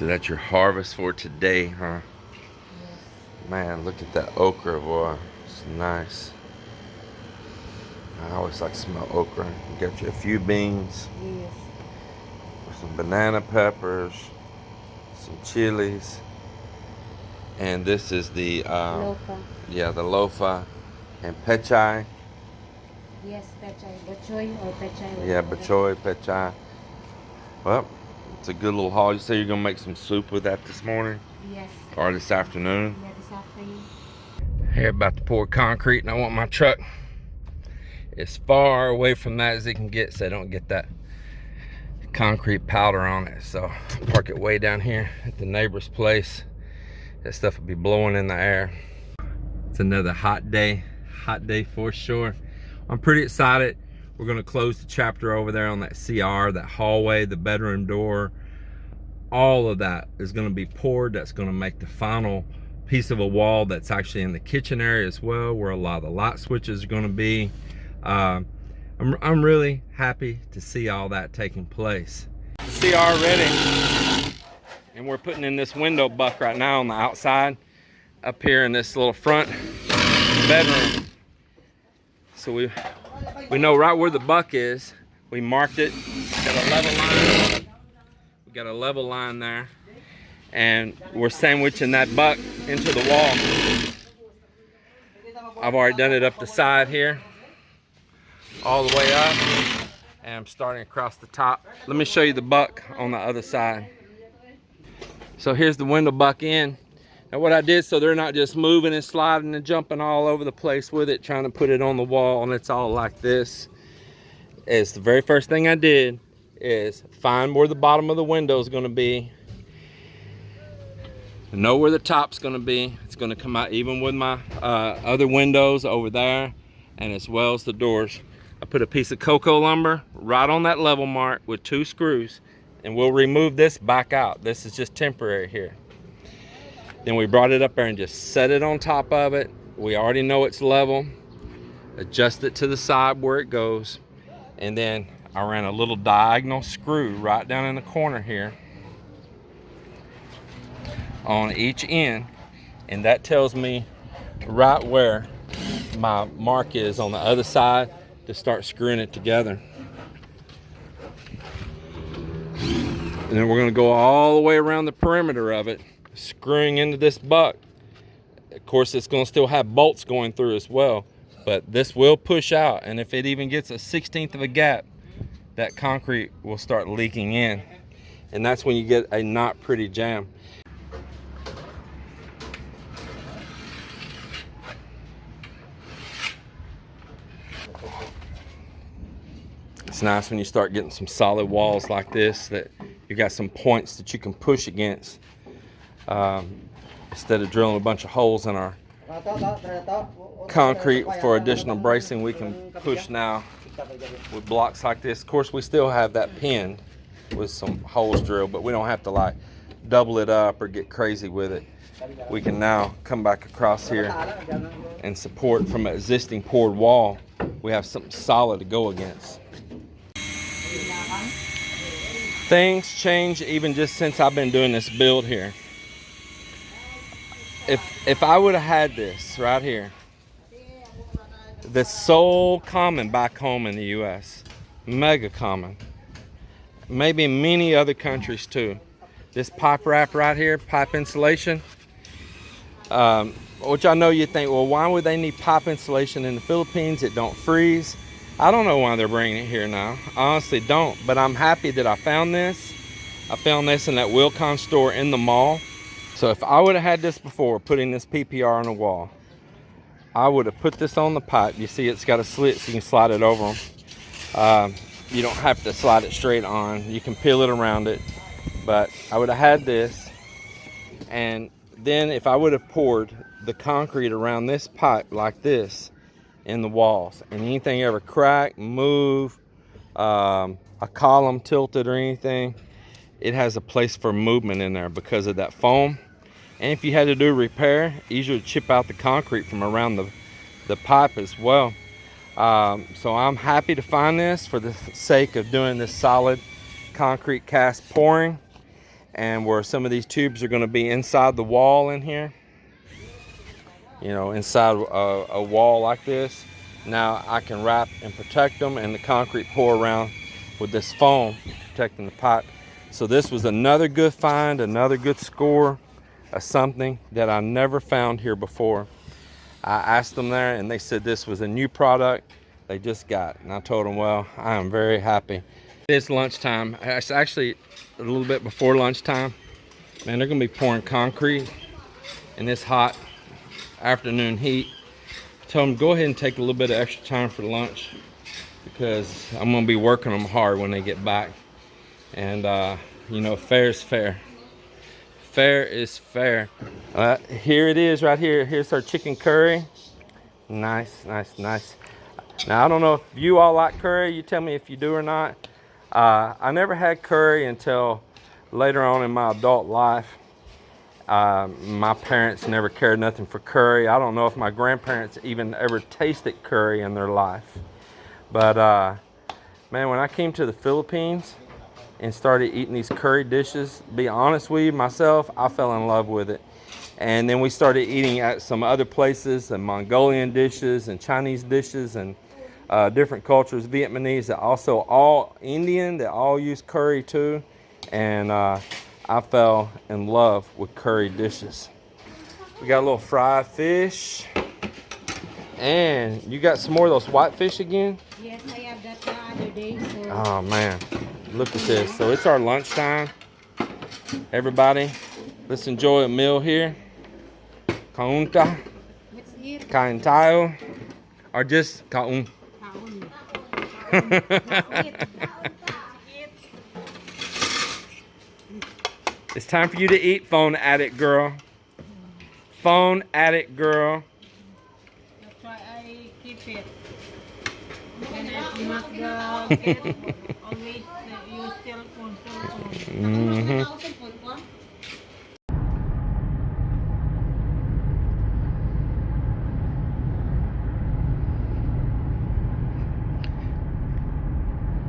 So that's your harvest for today, huh? Yes. Man, look at that okra, boy. It's nice. I always like to smell okra. You got you a few beans, Yes. some banana peppers, some chilies, and this is the Lofa. the lofa and pechay. Yes, pechay. Bachoy or pechay. Yeah, bachoy, pechay. Well, it's a good little haul. You say you're gonna make some soup with that this morning Yes. or this afternoon? Yeah, this afternoon. Here, about to pour concrete, and I want my truck as far away from that as it can get so I don't get that concrete powder on it. So park it way down here at the neighbor's place. That stuff will be blowing in the air. It's another hot day for sure. I'm pretty excited. We're gonna close the chapter over there on that CR, that hallway, the bedroom door. All of that is gonna be poured. That's gonna make the final piece of a wall that's actually in the kitchen area as well, where a lot of the light switches are gonna be. I'm really happy to see all that taking place. CR ready, and we're putting in this window buck right now on the outside up here in this little front bedroom. So we know right where the buck is. We marked it. Got a level line. We got a level line there, and we're sandwiching that buck into the wall. I've already done it up the side here, all the way up, and I'm starting across the top. Let me show you the buck on the other side. So here's the window buck in. And what I did, so they're not just moving and sliding and jumping all over the place with it, trying to put it on the wall, and it's all like this, is the very first thing I did is find where the bottom of the window is going to be, know where the top's going to be. It's going to come out even with my other windows over there, and as well as the doors. I put a piece of cocoa lumber right on that level mark with 2 screws, and we'll remove this back out. This is just temporary here. Then we brought it up there and just set it on top of it. We already know it's level. Adjust it to the side where it goes. And then I ran a little diagonal screw right down in the corner here on each end. And that tells me right where my mark is on the other side to start screwing it together. And then we're gonna go all the way around the perimeter of it, screwing into this buck. Of course, it's going to still have bolts going through as well, but this will push out, and if it even gets a 1/16 of a gap, that concrete will start leaking in, and that's when you get a not pretty jam. It's nice when you start getting some solid walls like this, that you got some points that you can push against. Instead of drilling a bunch of holes in our concrete for additional bracing, we can push now with blocks like this. Of course, we still have that pinned with some holes drilled, but we don't have to like double it up or get crazy with it. We can now come back across here and support from an existing poured wall. We have something solid to go against. Things change even just since I've been doing this build here. If I would have had this right here, that's so common back home in the US, mega common, maybe in many other countries too. This pipe wrap right here, pipe insulation, which I know you think, well, why would they need pipe insulation in the Philippines? It don't freeze. I don't know why they're bringing it here now. I honestly don't, but I'm happy that I found this. I found this in that Wilcon store in the mall. So if I would have had this before, putting this PPR on the wall, I would have put this on the pipe. You see it's got a slit so you can slide it over them. You don't have to slide it straight on. You can peel it around it. But I would have had this, and then if I would have poured the concrete around this pipe like this in the walls, and anything ever crack, move, a column tilted or anything, it has a place for movement in there because of that foam. And if you had to do a repair, easier to chip out the concrete from around the pipe as well. So I'm happy to find this for the sake of doing this solid concrete cast pouring. and where some of these tubes are going to be inside the wall in here, you know, inside a wall like this. Now I can wrap and protect them, and the concrete pour around with this foam protecting the pipe. So this was another good find, another good score of something that I never found here before. I asked them there and they said this was a new product they just got, and I told them, well, I am very happy. It's lunchtime. It's actually a little bit before lunchtime. Man, they're gonna be pouring concrete in this hot afternoon heat. I told them, go ahead and take a little bit of extra time for lunch, because I'm gonna be working them hard when they get back. And you know, fair is fair. Fair is fair. Here it is right here. Here's our chicken curry. Nice, nice, nice. Now I don't know if you all like curry. You tell me if you do or not. I never had curry until later on in my adult life. My parents never cared nothing for curry. I don't know if my grandparents even ever tasted curry in their life. But man, when I came to the Philippines and started eating these curry dishes, be honest with you, myself, I fell in love with it. And then we started eating at some other places, and Mongolian dishes and Chinese dishes and different cultures, Vietnamese, that also all Indian, that all use curry too. And I fell in love with curry dishes. We got a little fried fish. And you got some more of those white fish again? Yes, I have that the other day. So. Oh man, look at this. So it's our lunchtime. Everybody, let's enjoy a meal here. Kaunta, Let's eat. kain tayo, or just kaun. Kaun. Let's eat. It's time for you to eat, phone addict girl. Phone addict girl. That's why I keep it. And if you not get always use telephone.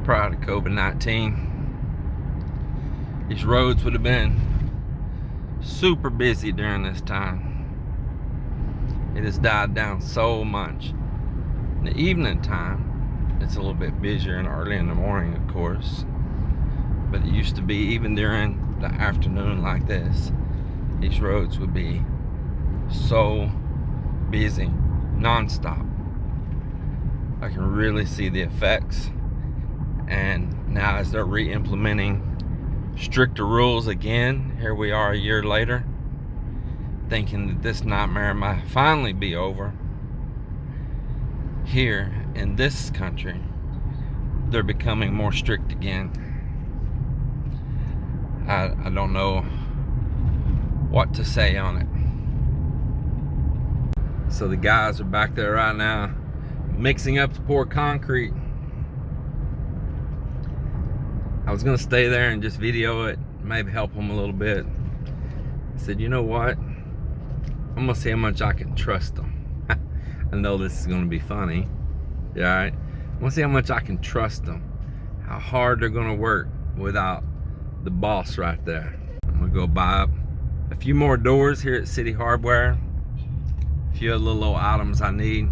Prior to COVID-19, these roads would have been super busy during this time. It has died down so much. In the evening time, it's a little bit busier, and early in the morning, of course. But it used to be, even during the afternoon like this, these roads would be so busy, non-stop. I can really see the effects. And now as they're re-implementing stricter rules again, here we are a year later, thinking that this nightmare might finally be over. Here in this country, they're becoming more strict again. I don't know what to say on it. So the guys are back there right now mixing up to pour concrete. I was gonna stay there and just video it, maybe help them a little bit. I said, you know what? I'm gonna see how much I can trust them. I know this is gonna be funny, yeah, right? I'm gonna see how much I can trust them, how hard they're gonna work without the boss right there. I'm gonna go buy up a few more doors here at Citi Hardware, a few other little items I need.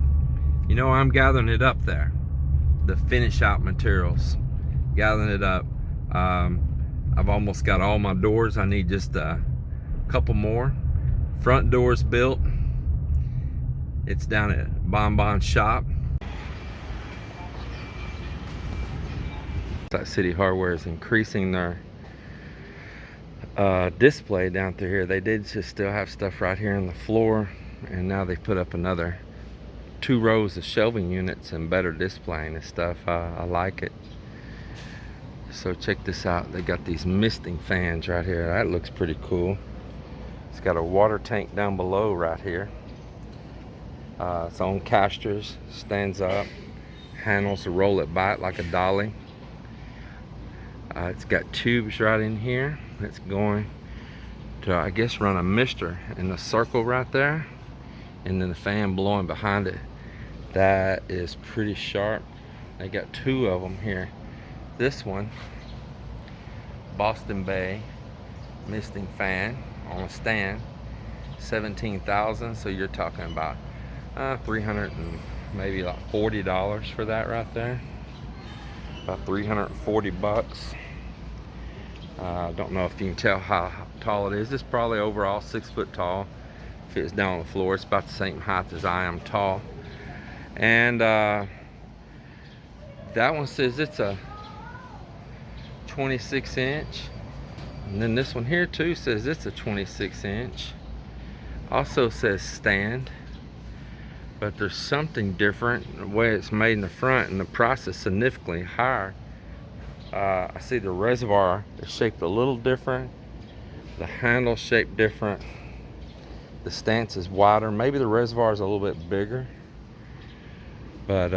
You know, I'm gathering it up there, the finish out materials, gathering it up. I've almost got all my doors. I need just a couple more. Front doors built. It's down at Bonbon Shop. That Citi Hardware is increasing their display down through here. They did just still have stuff right here on the floor, and now they put up another 2 rows of shelving units and better displaying and stuff. I like it. So check this out. They got these misting fans right here. That looks pretty cool. It's got a water tank down below right here. Its own casters, stands up, handles to roll it back like a dolly. It's got tubes right in here. It's going to, I guess, run a mister in the circle right there, and then the fan blowing behind it. That is pretty sharp. They got 2 of them here. This one, Boston Bay, misting fan on a stand, 17,000. So you're talking about 300 and maybe like $40 for that right there. About 340 bucks. Don't know if you can tell how tall it is. It's probably overall 6 foot tall. If it's down on the floor, it's about the same height as I am tall. And that one says it's a 26 inch. And then this one here too says it's a 26 inch. Also says stand. But there's something different. The way it's made in the front, and the price is significantly higher. I see the reservoir is shaped a little different. The handle shaped different. The stance is wider. Maybe the reservoir is a little bit bigger. But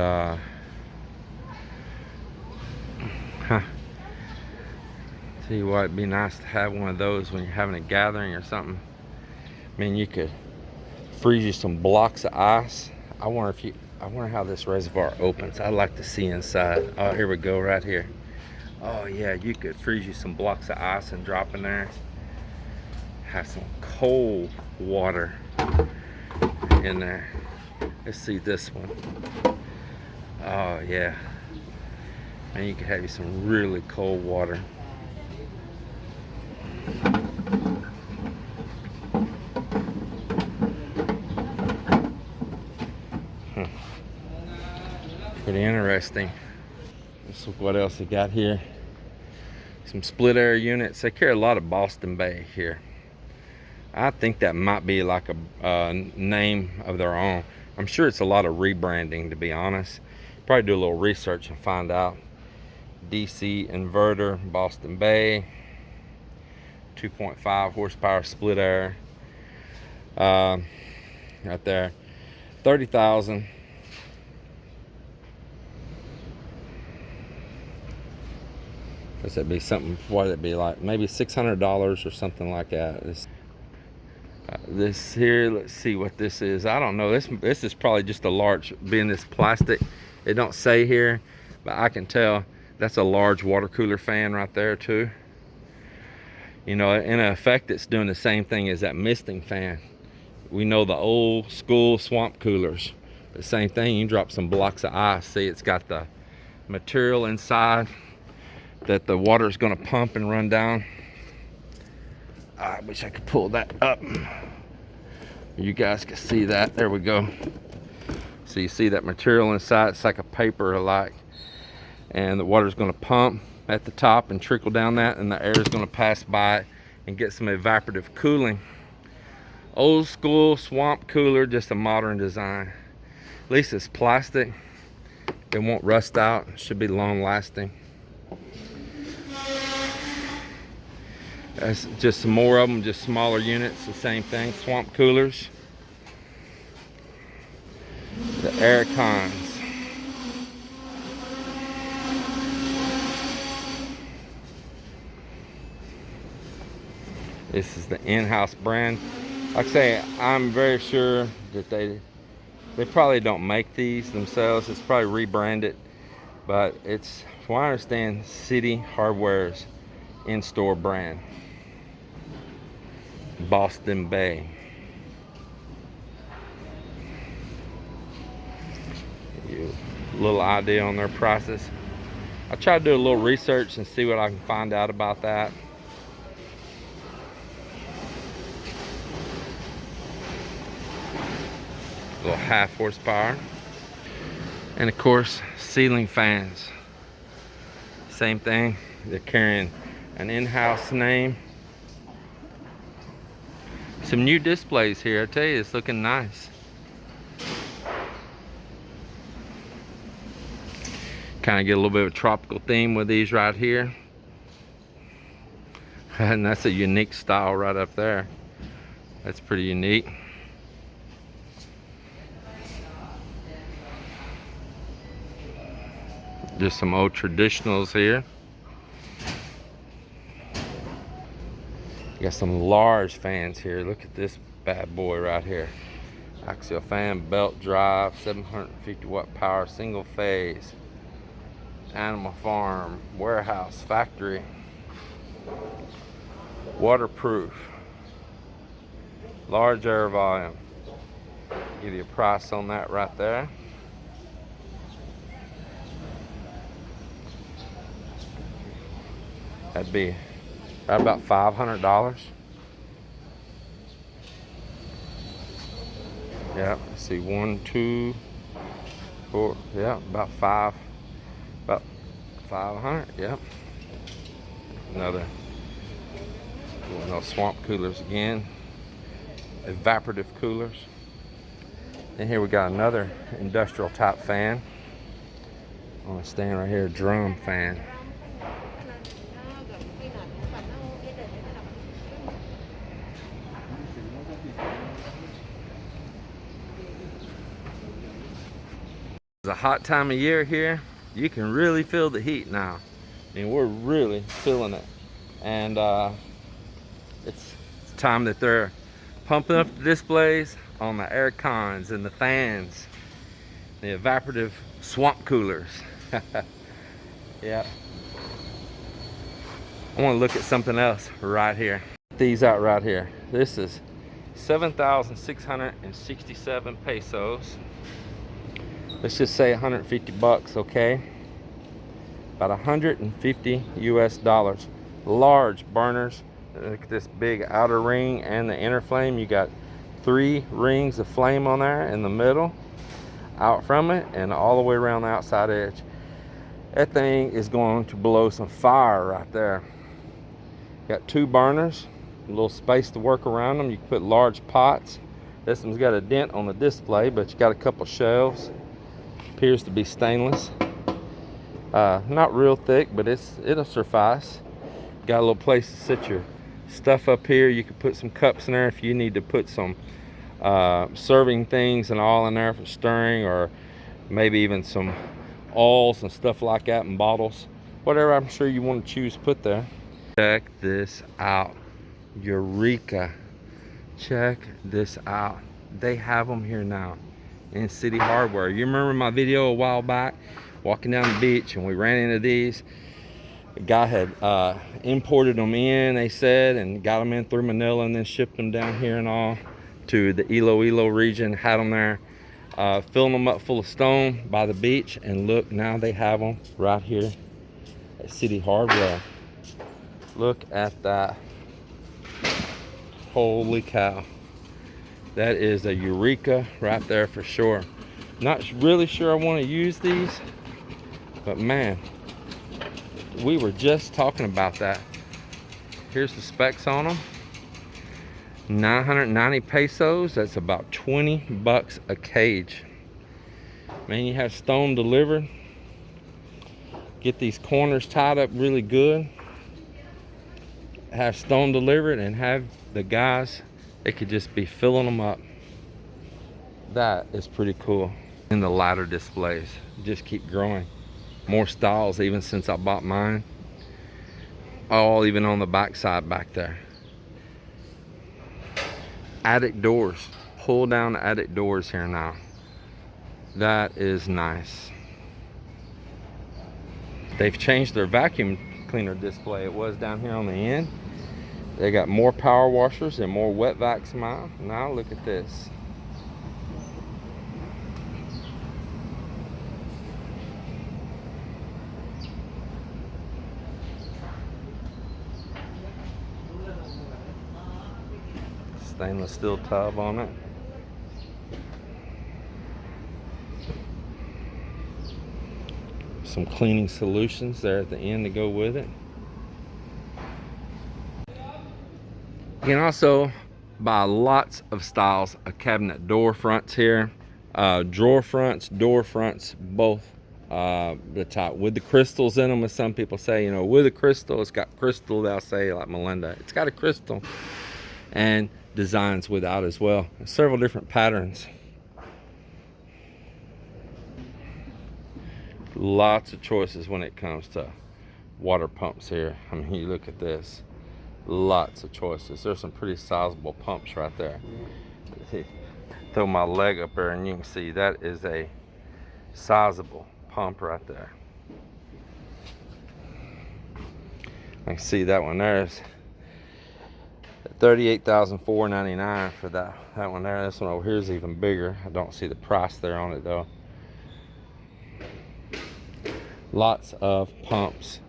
tell you what, it'd be nice to have one of those when you're having a gathering or something. I mean, you could freeze you some blocks of ice. I wonder how this reservoir opens. I'd like to see inside. Oh, here we go, right here. Oh yeah, you could freeze you some blocks of ice and drop in there. Have some cold water in there. Let's see this one. Oh yeah. And you could have you some really cold water. Pretty interesting. This is what else they got here. Some split air units. They carry a lot of Boston Bay here. I think that might be like a name of their own. I'm sure it's a lot of rebranding, to be honest. Probably do a little research and find out. DC inverter, Boston Bay, 2.5 horsepower split air. Right there, 30,000. Guess that'd be something. What would it be like? Maybe $600 or something like that. This here, let's see what this is. I don't know. This is probably just a large, being this plastic. It don't say here, but I can tell that's a large water cooler fan right there too. You know, in effect, it's doing the same thing as that misting fan. We know the old school swamp coolers. The same thing. You can drop some blocks of ice. See, it's got the material inside that the water is going to pump and run down. I wish I could pull that up. You guys can see that. There we go. So you see that material inside. It's like a paper alike. And the water is going to pump at the top and trickle down that, and the air is going to pass by it and get some evaporative cooling. Old school swamp cooler, just a modern design. At least it's plastic. It won't rust out. It should be long lasting. That's just some more of them, just smaller units, the same thing, swamp coolers. The air cons. This is the in-house brand. Like I say, I'm very sure that they probably don't make these themselves. It's probably rebranded, but it's, from what I understand, Citi Hardware's in-store brand. Boston Bay. A little idea on their prices. I try to do a little research and see what I can find out about that. A little half horsepower. And of course, ceiling fans. Same thing. They're carrying an in-house name. Some new displays here. I tell you, it's looking nice. Kind of get a little bit of a tropical theme with these right here. And that's a unique style right up there. That's pretty unique. Just some old traditionals here. Got some large fans here. Look at this bad boy right here. Axial fan, belt drive, 750 watt power, single phase. Animal farm, warehouse, factory. Waterproof. Large air volume. Give you a price on that right there. That'd be right about $500. Yeah, let's see, 1, 2, 4, yeah, about 500, yep. Another one of those swamp coolers again, evaporative coolers. And here we got another industrial type fan on a stand right here, drum fan. It's a hot time of year here. You can really feel the heat now. I mean, we're really feeling it. And it's time that they're pumping up the displays on the air cons and the fans, the evaporative swamp coolers. Yeah. I want to look at something else right here. These out right here. This is 7,667 pesos. Let's just say 150 bucks, okay? About 150 US dollars. Large burners. Look at this big outer ring and the inner flame. You got 3 rings of flame on there in the middle, out from it, and all the way around the outside edge. That thing is going to blow some fire right there. Got 2 burners, a little space to work around them. You can put large pots. This one's got a dent on the display, but you got a couple shelves. Appears to be stainless. Not real thick, but it'll suffice. Got a little place to sit your stuff up here. You can put some cups in there if you need to put some serving things and all in there for stirring, or maybe even some oils and stuff like that in bottles. Whatever I'm sure you want to choose, put there. Check this out. Eureka. Check this out. They have them here now in Citi Hardware. You remember my video a while back walking down the beach and we ran into these? A guy had imported them in, they said, and got them in through Manila and then shipped them down here and all to the Iloilo region. Had them there, filling them up full of stone by the beach. And look, now they have them right here at Citi Hardware. Look at that. Holy cow. That is a Eureka right there for sure. Not really sure I want to use these, but man, we were just talking about that. Here's the specs on them. 990 pesos. That's about 20 bucks a cage. Man, you have stone delivered. Get these corners tied up really good. Have stone delivered and have the guys, they could just be filling them up. That is pretty cool. And the ladder displays just keep growing. More styles even since I bought mine. All even on the back side back there. Attic doors. Pull down the attic doors here now. That is nice. They've changed their vacuum cleaner display. It was down here on the end. They got more power washers and more wet vacs now. Now look at this. Stainless steel tub on it. Some cleaning solutions there at the end to go with it. You can also buy lots of styles of cabinet door fronts here. Drawer fronts, door fronts, both the type with the crystals in them, as some people say. You know, with a crystal, it's got crystal, they'll say, like Melinda. It's got a crystal. And designs without as well. Several different patterns. Lots of choices when it comes to water pumps here. I mean, you look at this. Lots of choices. There's some pretty sizable pumps right there. Throw my leg up there and you can see that is a sizable pump right there. I can see that one there is $38,499 for that one there. This one over here is even bigger. I don't see the price there on it though. Lots of pumps,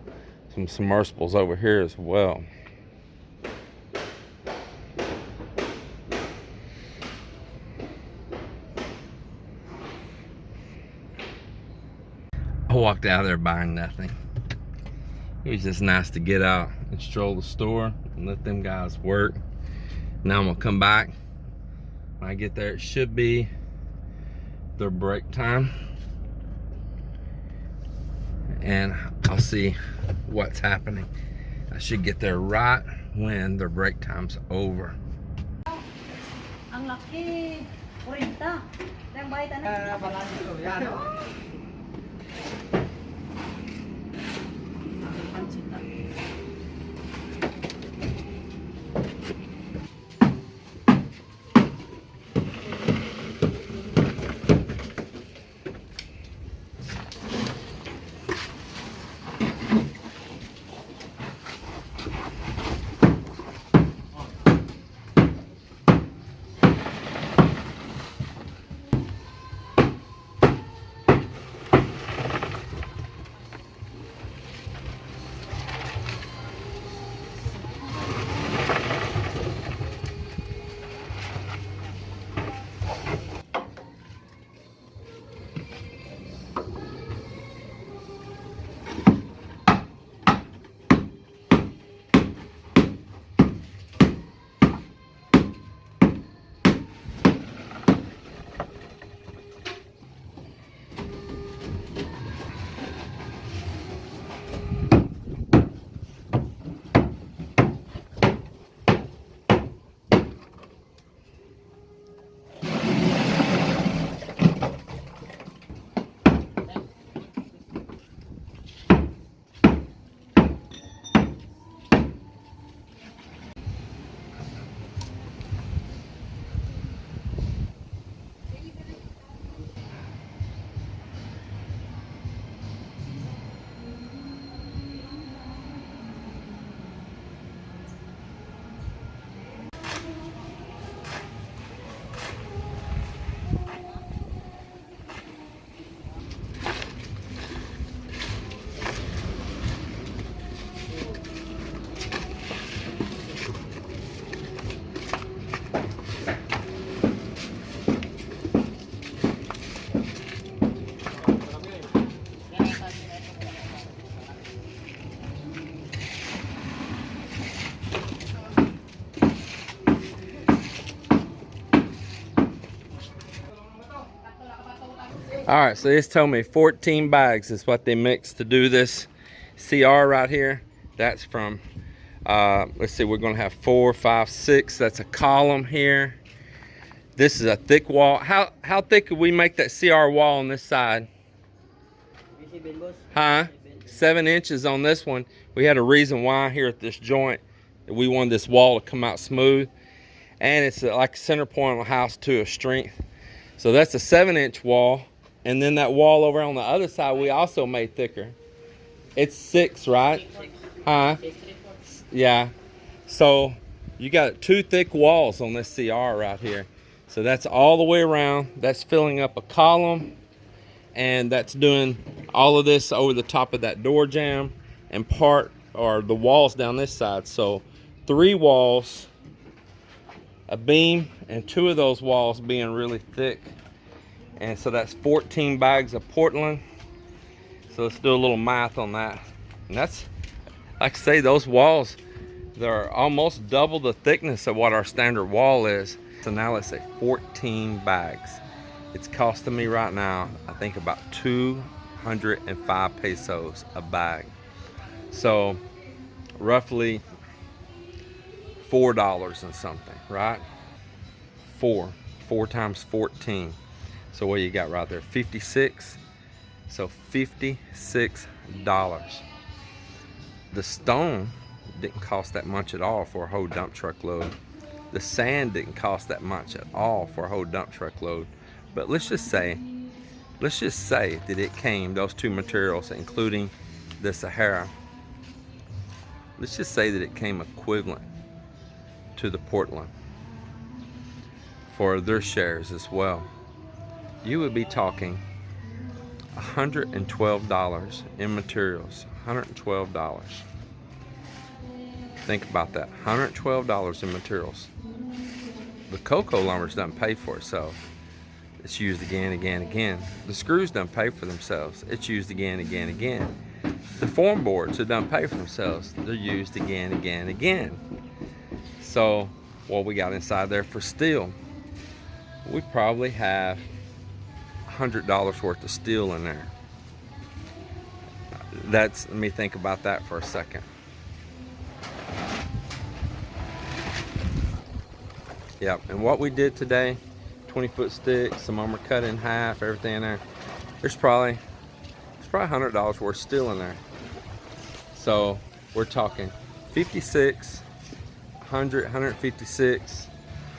some submersibles over here as well. I walked out of there buying nothing. It was just nice to get out and stroll the store and let them guys work. Now I'm gonna come back. When I get there, it should be their break time. And I'll see what's happening. I should get there right when their break time's over. Ang laki. 40. Yang bahay tanah. All right, so it's told me 14 bags is what they mix to do this CR right here. That's from, let's see, we're gonna have 4, 5, 6. That's a column here. This is a thick wall. How thick could we make that CR wall on this side? Huh? 7 inches on this one. We had a reason why here at this joint that we wanted this wall to come out smooth. And it's like a center point on the house to a strength. So that's a 7-inch wall. And then that wall over on the other side, we also made thicker. It's 6, right? Huh? Yeah. So you got 2 thick walls on this CR right here. So that's all the way around. That's filling up a column. And that's doing all of this over the top of that door jamb and part, or the walls down this side. So 3 walls, a beam, and 2 of those walls being really thick. And so that's 14 bags of Portland. So let's do a little math on that. And that's, like I say, those walls, they're almost double the thickness of what our standard wall is. So now let's say 14 bags. It's costing me right now, I think about 205 pesos a bag. So roughly $4 and something, right? 4 times 14. So what you got right there? 56. So $56. The stone didn't cost that much at all for a whole dump truck load. The sand didn't cost that much at all for a whole dump truck load. But let's just say that it came, those 2 materials, including the Sahara, let's just say that it came equivalent to the Portland for their shares as well, you would be talking $112 in materials. $112. Think about that. $112 in materials. The cocoa lumber doesn't pay for itself. It's used again, again, again. The screws don't pay for themselves. It's used again, again, again. The form boards, it don't pay for themselves. They're used again, again, again. So what we got inside there for steel, we probably have $100 worth of steel in there. Let me think about that for a second. Yep, and what we did today, 20-foot sticks, some of them are cut in half, everything in there. There's probably $100 worth of steel in there. So we're talking 56, 100, 156.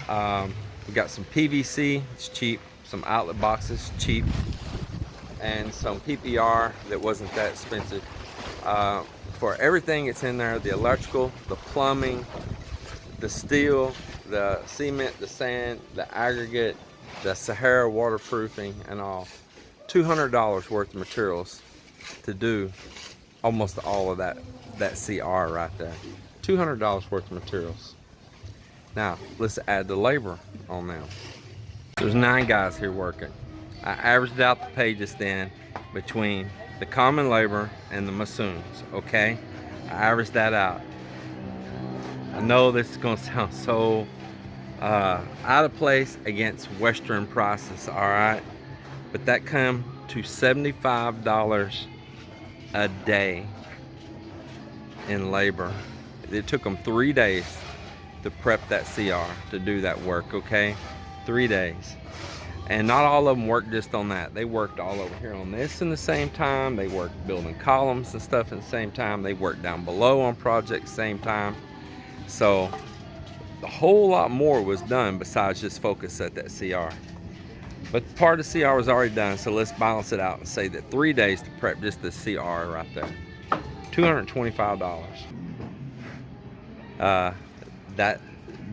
We got some PVC, it's cheap. Some outlet boxes, cheap. And some PPR that wasn't that expensive. For everything that's in there, the electrical, the plumbing, the steel, the cement, the sand, the aggregate, the Sahara waterproofing and all. $200 worth of materials to do almost all of that CR right there. $200 worth of materials. Now, let's add the labor on now. There's 9 guys here working. I averaged out the pay just then between the common labor and the masons, okay? I averaged that out. I know this is gonna sound so out of place against Western prices, all right? But that come to $75 a day in labor. It took them 3 days to prep that CR, to do that work, okay? 3 days. And not all of them worked just on that. They worked all over here on this in the same time. They worked building columns and stuff in the same time. They worked down below on projects same time. So a whole lot more was done besides just focus at that CR. But part of the CR was already done, so let's balance it out and say that 3 days to prep just the CR right there. $225.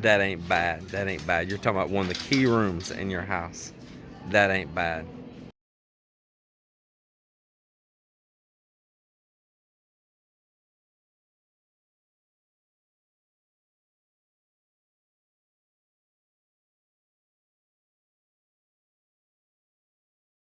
That ain't bad. That ain't bad. You're talking about one of the key rooms in your house. That ain't bad.